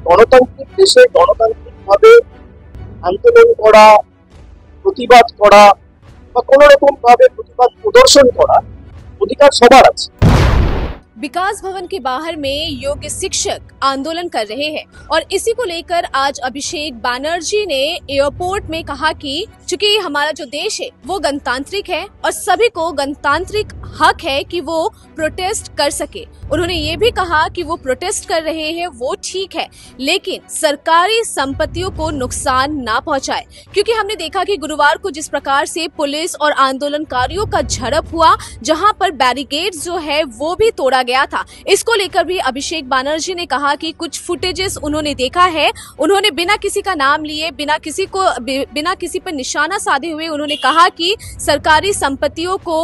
গণতান্ত্রিক দেশে গণতান্ত্রিকভাবে আন্দোলন করা, প্রতিবাদ করা বা কোনো রকম ভাবে প্রতিবাদ প্রদর্শন করা অধিকার সবার আছে। विकास भवन के बाहर में योग्य शिक्षक आंदोलन कर रहे हैं और इसी को लेकर आज अभिषेक बैनर्जी ने एयरपोर्ट में कहा कि चूंकि हमारा जो देश है वो गणतांत्रिक है और सभी को गणतांत्रिक हक है कि वो प्रोटेस्ट कर सके। उन्होंने ये भी कहा कि वो प्रोटेस्ट कर रहे हैं वो ठीक है, लेकिन सरकारी संपत्तियों को नुकसान ना पहुंचाए, क्योंकि हमने देखा कि गुरुवार को जिस प्रकार से पुलिस और आंदोलनकारियों का झड़प हुआ, जहां पर बैरिकेड्स जो है वो भी तोड़ा गया था। इसको लेकर भी अभिषेक बैनर्जी ने कहा कि कुछ फुटेजेस उन्होंने देखा है। उन्होंने बिना किसी का नाम लिए, बिना किसी पर निशाना साधे हुए उन्होंने कहा कि सरकारी संपत्तियों को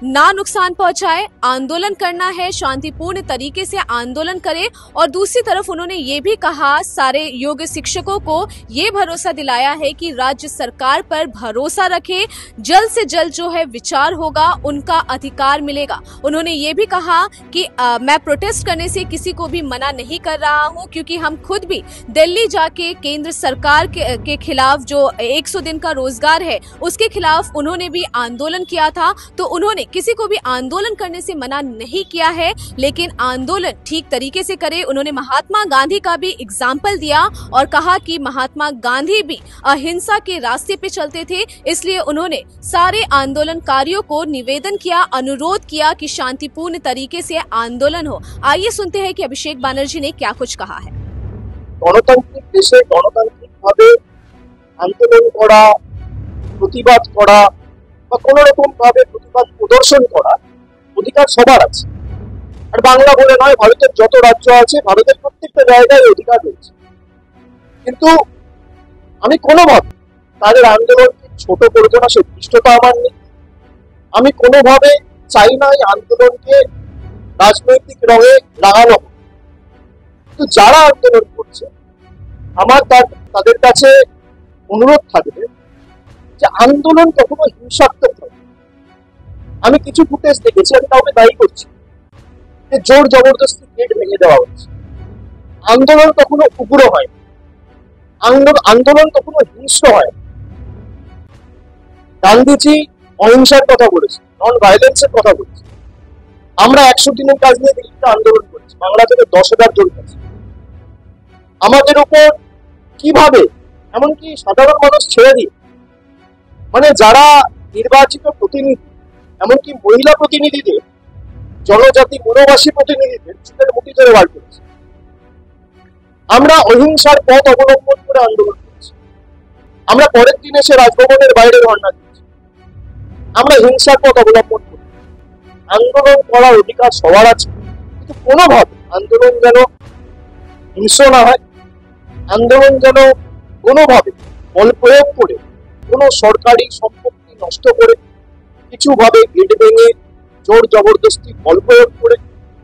ना नुकसान पहुंचाए, आंदोलन करना है, शांतिपूर्ण तरीके से आंदोलन करें। और दूसरी तरफ उन्होंने ये भी कहा, सारे योग्य शिक्षकों को ये भरोसा दिलाया है कि राज्य सरकार पर भरोसा रखे, जल्द से जल्द जो है विचार होगा, उनका अधिकार मिलेगा। उन्होंने ये भी कहा कि मैं प्रोटेस्ट करने से किसी को भी मना नहीं कर रहा हूं, क्योंकि हम खुद भी दिल्ली जाके केंद्र सरकार के खिलाफ जो 100 दिन का रोजगार है उसके खिलाफ उन्होंने भी आंदोलन किया था। तो उन्होंने किसी को भी आंदोलन करने से मना नहीं किया है, लेकिन आंदोलन ठीक तरीके से करे। उन्होंने महात्मा गांधी का भी एग्जाम्पल दिया और कहा कि महात्मा गांधी भी अहिंसा के रास्ते पे चलते थे, इसलिए उन्होंने सारे आंदोलनकारियों को निवेदन किया, अनुरोध किया कि शांतिपूर्ण तरीके से आंदोलन हो। आइए सुनते हैं कि अभिषेक बैनर्जी ने क्या कुछ कहा है। গণতান্ত্রিক দেশে গণতান্ত্রিকভাবে আন্দোলন করা, প্রতিবাদ করা বা কোনো রকম ভাবে প্রতিবাদ প্রদর্শন করা অধিকার সবার আছে। আর বাংলা বলে নয়, ভারতের যত রাজ্য আছে, ভারতের প্রত্যেকটা জায়গায় অধিকার রয়েছে। কিন্তু আমি কোনোভাবে তাদের আন্দোলনকে ছোট করবো না, সে দৃষ্টতা আমার নেই। আমি কোনোভাবে চাই না এই আন্দোলনকে রাজনৈতিক রঙে রাঙানো। কিন্তু যারা আন্দোলন করছে, আমার তাদের কাছে অনুরোধ থাকবে যে আন্দোলন কখনো হিংসাত্মক নয়। আমি কিছু ফুটেজ দেখেছি, আমি কাউকে দায়ী করছি, যে জোর জবরদস্তি গেট ভেঙে দেওয়া হচ্ছে। আন্দোলন কখনো উগ্র হয়, আন্দোলন কখনো হিংস্র হয়। গান্ধীজি অহিংসার কথা বলেছে, নন ভায়োলেন্সের কথা বলেছে। আমরা 100 দিনের কাজ নিয়ে দিল্লিতে আন্দোলন করছি, বাংলা থেকে 10,000 জন আছে। আমাদের উপর কিভাবে, এমনকি সাধারণ মানুষ ছেড়ে দিয়ে, মানে যারা নির্বাচিত প্রতিনিধি, এমনকি মহিলা প্রতিনিধিদের, জনজাতি বনবাসী প্রতিনিধিদের চুলের মুঠি ধরে বার করেছে। আমরা অহিংসার পথ অবলম্বন করে আন্দোলন করছি। আমরা পরের দিন এসে রাজভবনের বাইরে ধর্ণা দিচ্ছি। আমরা হিংসার পথ অবলম্বন করি। আন্দোলন করার অধিকার সবার আছে, কিন্তু কোনোভাবে আন্দোলন যেন হিংস্র না হয়, আন্দোলন যেন কোনোভাবে বল প্রয়োগ করে, কোনো সরকারি সম্পত্তি নষ্ট করে, কিছু ভাবে গেট ভেঙে, জোর জবরদস্তি বল প্রয়োগ করে,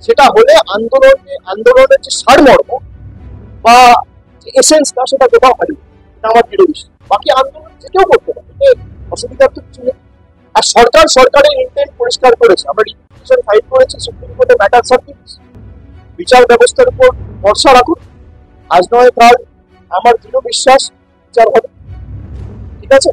সেটা হলে আন্দোলনের যে সারমর্ম বা এসেন্সটা সেটা কোথাও হারিয়ে, এটা আমার দৃঢ় বিশ্বাস। বাকি আন্দোলন যে কেউ করতে পারে, অসুবিধার তো কিছু নেই। আর সরকারের ইন্টেন্ট পরিষ্কার করেছে। আমরা রিপিটিশন ফাইল করেছি সুপ্রিম কোর্টে, ম্যাটার সার্ভিস, বিচার ব্যবস্থার উপর ভরসা রাখুন। আজ নয় কাল আমার দৃঢ় বিশ্বাস বিচার হবে। ঠিক আছে।